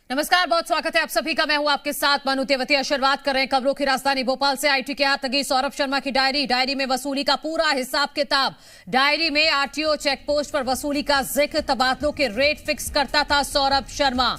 नमस्कार, बहुत स्वागत है आप सभी का। मैं हूं आपके साथ मनु तेवतिया। शुरुआत कर रहे हैं खबरों की राजधानी भोपाल से। आईटी के हाथ लगी सौरभ शर्मा की डायरी में वसूली का पूरा हिसाब किताब। डायरी में आरटीओ चेक पोस्ट पर वसूली का जिक्र, तबादलों के रेट फिक्स करता था सौरभ शर्मा।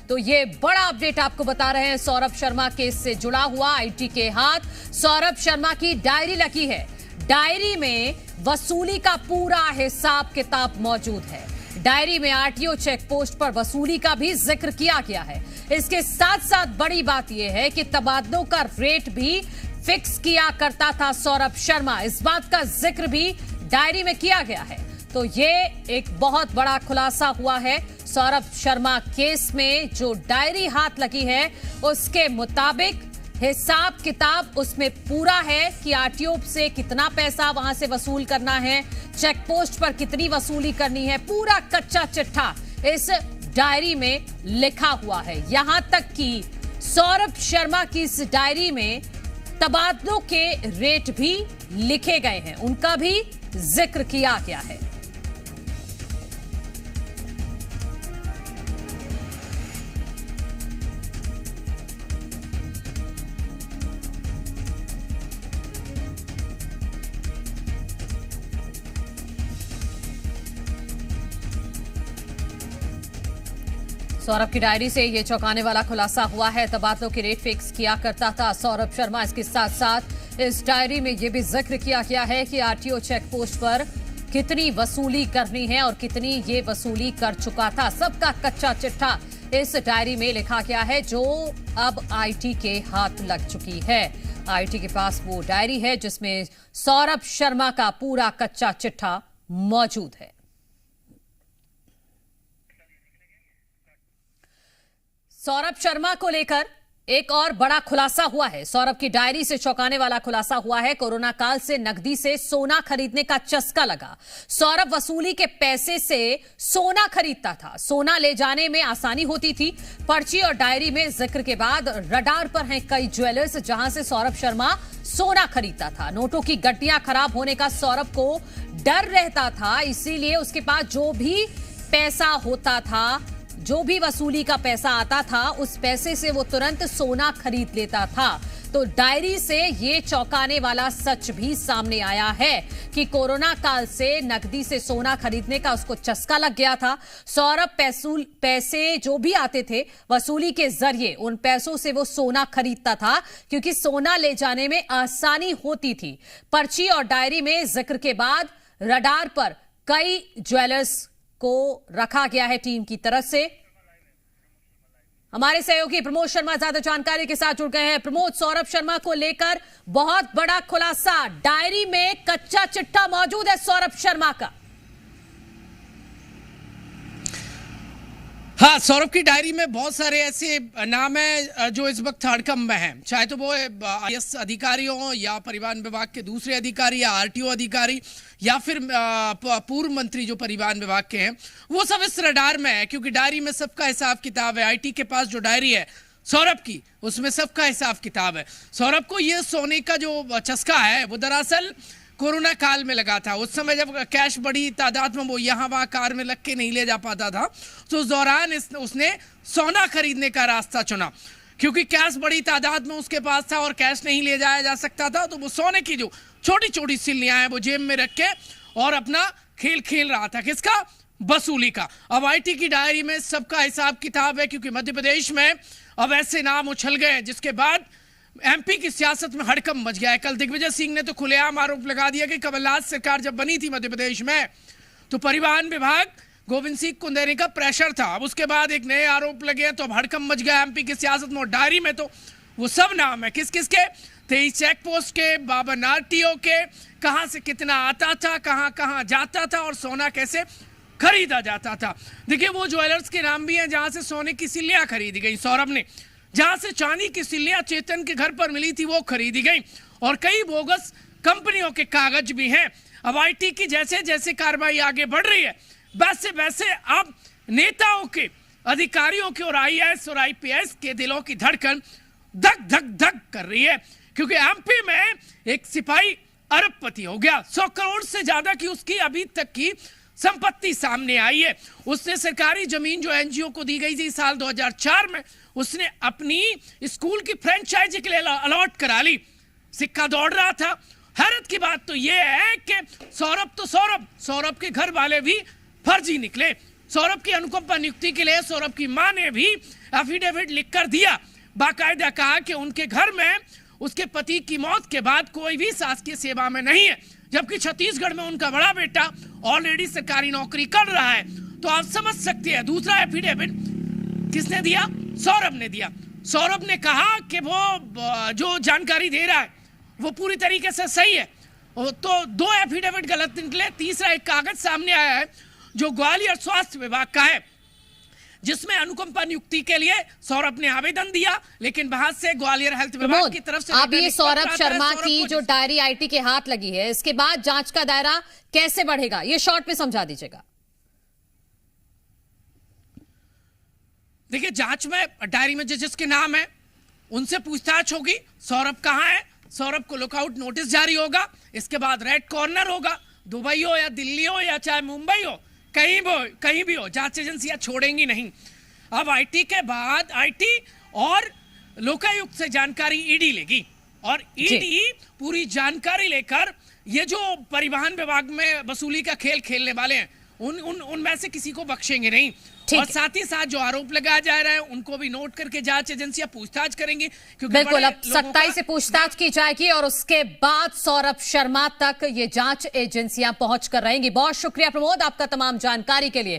तो ये बड़ा अपडेट आपको बता रहे हैं सौरभ शर्मा केस से जुड़ा हुआ। आईटी के हाथ सौरभ शर्मा की डायरी लगी है। डायरी में वसूली का पूरा हिसाब किताब मौजूद है। डायरी में आरटीओ चेक पोस्ट पर वसूली का भी जिक्र किया गया है। इसके साथ साथ बड़ी बात यह है कि तबादलों का रेट भी फिक्स किया करता था सौरभ शर्मा। इस बात का जिक्र भी डायरी में किया गया है। तो ये एक बहुत बड़ा खुलासा हुआ है सौरभ शर्मा केस में। जो डायरी हाथ लगी है उसके मुताबिक हिसाब किताब उसमें पूरा है कि आरटीओ से कितना पैसा वहां से वसूल करना है, चेक पोस्ट पर कितनी वसूली करनी है, पूरा कच्चा चिट्ठा इस डायरी में लिखा हुआ है। यहां तक कि सौरभ शर्मा की इस डायरी में तबादलों के रेट भी लिखे गए हैं, उनका भी जिक्र किया गया है। सौरभ की डायरी से यह चौंकाने वाला खुलासा हुआ है। तबादलों की रेट फिक्स किया करता था सौरभ शर्मा। इसके साथ साथ इस डायरी में यह भी जिक्र किया गया है कि आरटीओ चेक पोस्ट पर कितनी वसूली करनी है और कितनी ये वसूली कर चुका था। सबका कच्चा चिट्ठा इस डायरी में लिखा गया है, जो अब आईटी के हाथ लग चुकी है। आईटी के पास वो डायरी है जिसमें सौरभ शर्मा का पूरा कच्चा चिट्ठा मौजूद है। सौरभ शर्मा को लेकर एक और बड़ा खुलासा हुआ है। सौरभ की डायरी से चौंकाने वाला खुलासा हुआ है। कोरोना काल से नकदी से सोना खरीदने का चस्का लगा। सौरभ वसूली के पैसे से सोना खरीदता था। सोना ले जाने में आसानी होती थी। पर्ची और डायरी में जिक्र के बाद रडार पर हैं कई ज्वेलर्स जहां से सौरभ शर्मा सोना खरीदता था। नोटों की गड्डियां खराब होने का सौरभ को डर रहता था, इसीलिए उसके पास जो भी पैसा होता था, जो भी वसूली का पैसा आता था, उस पैसे से वो तुरंत सोना खरीद लेता था। तो डायरी से ये चौंकाने वाला सच भी सामने आया है कि कोरोना काल से नकदी से सोना खरीदने का उसको चस्का लग गया था। सौरभ पैसे जो भी आते थे वसूली के जरिए, उन पैसों से वो सोना खरीदता था क्योंकि सोना ले जाने में आसानी होती थी। पर्ची और डायरी में जिक्र के बाद रडार पर कई ज्वेलर्स को रखा गया है टीम की तरफ से। हमारे सहयोगी प्रमोद शर्मा ज्यादा जानकारी के साथ जुड़ गए हैं। प्रमोद, सौरभ शर्मा को लेकर बहुत बड़ा खुलासा। डायरी में कच्चा चिट्ठा मौजूद है सौरभ शर्मा का। हाँ, सौरभ की डायरी में बहुत सारे ऐसे नाम हैं जो इस वक्त हड़कंप में हैं, चाहे तो वो आईएएस अधिकारी हो या परिवहन विभाग के दूसरे अधिकारी या आरटीओ अधिकारी या फिर पूर्व मंत्री जो परिवहन विभाग के हैं, वो सब इस रडार में है क्योंकि डायरी में सबका हिसाब किताब है। आईटी के पास जो डायरी है सौरभ की, उसमें सबका हिसाब किताब है। सौरभ को ये सोने का जो चस्का है वो दरअसल कोरोना काल में लगा था। उस समय जब कैश बड़ी तादाद में वो यहाँ वहाँ कार में लग के नहीं ले जा पाता था, तो उस दौरान उसने सोना खरीदने का रास्ता चुना। क्योंकि कैश बड़ी तादाद में उसके पास था और कैश नहीं ले जाया जा सकता था, तो वो सोने की जो छोटी छोटी सिल्लियाँ हैं वो जेब में रख के और अपना खेल खेल रहा था। किसका? वसूली का। अब आईटी की डायरी में सबका हिसाब किताब है क्योंकि मध्य प्रदेश में अब ऐसे नाम उछल गए जिसके बाद एमपी की सियासत में हड़कंप मच गया है। कल दिग्विजय सिंह ने तो खुलेआम आरोप लगा दिया कि कमलनाथ सरकार जब बनी थी मध्य प्रदेश में तो परिवहन विभाग गोविंद सिंह को देने का प्रेशर था। अब उसके बाद एक नए आरोप लगे तो अब हड़कंप मच गया एमपी की सियासत में। और डायरी में तो वो सब नाम है। किस किस के? 23 चेक पोस्ट के, बावन आरटीओ के, कहां से कितना आता था, कहां कहां जाता था और सोना कैसे खरीदा जाता था। देखिए, वो ज्वेलर्स के नाम भी हैं जहां से सोने की सिल्लियां खरीदी गई सौरभ ने। जहां से चांदी की सिल्लियां चेतन के घर पर मिली थी वो खरीदी गई और कई बोगस कंपनियों के कागज भी हैं। अब आईटी की जैसे जैसे कार्रवाई आगे बढ़ रही है वैसे वैसे अब नेताओं के, अधिकारियों के और आईएएस और आईपीएस के दिलों की धड़कन धक धक धक कर रही है क्योंकि एमपी में एक सिपाही अरबपति हो गया। 100 करोड़ से ज्यादा की उसकी अभी तक की संपत्ति सामने आई है। उसने सरकारी जमीन जो एनजीओ को दी गई थी साल 2004 में, उसने अपनी स्कूल की फ्रेंचाइजी के लिए अलॉट करा ली। सिक्का दौड़ रहा था। हैरत की बात तो यह है कि सौरभ के घर वाले भी फर्जी निकले। सौरभ की अनुकंपा नियुक्ति के लिए सौरभ की मां ने भी एफिडेविट लिखकर दिया, बाकायदा कहा कि उनके घर में उसके पति की मौत के बाद कोई भी शासकीय सेवा में नहीं है, जबकि छत्तीसगढ़ में उनका बड़ा बेटा ऑलरेडी सरकारी नौकरी कर रहा है। तो आप समझ सकते हैं दूसरा एफिडेविट किसने दिया? सौरभ ने दिया। सौरभ ने कहा कि वो जो जानकारी दे रहा है वो पूरी तरीके से सही है। तो दो एफिडेविट गलत निकले। तीसरा एक कागज सामने आया है जो ग्वालियर स्वास्थ्य विभाग का है, जिसमें अनुकंपा नियुक्ति के लिए सौरभ ने आवेदन दिया, लेकिन वहां से ग्वालियर हेल्थ विभाग की तरफ से अब ये सौरभ शर्मा की जो डायरी आईटी के हाथ लगी है, इसके बाद जांच का दायरा कैसे बढ़ेगा, ये शॉर्ट में समझा दीजिएगा। देखिए, जांच में डायरी में जिसके नाम है उनसे पूछताछ होगी। सौरभ कहां है? सौरभ को लुकआउट नोटिस जारी होगा। इसके बाद रेड कॉर्नर होगा। दुबई हो या दिल्ली हो या चाहे मुंबई हो, कहीं भी हो, जांच एजेंसियां छोड़ेंगी नहीं। अब आईटी के बाद आईटी और लोकायुक्त से जानकारी ईडी लेगी, और ईडी पूरी जानकारी लेकर ये जो परिवहन विभाग में वसूली का खेल खेलने वाले हैं उनमें से किसी को बख्शेंगे नहीं। और साथ ही साथ जो आरोप लगाया जा रहा है उनको भी नोट करके जांच एजेंसियां पूछताछ करेंगी। क्योंकि बिल्कुल, अब सख्ताई से पूछताछ की जाएगी और उसके बाद सौरभ शर्मा तक ये जांच एजेंसियां पहुंच कर रहेंगी। बहुत शुक्रिया प्रमोद आपका तमाम जानकारी के लिए।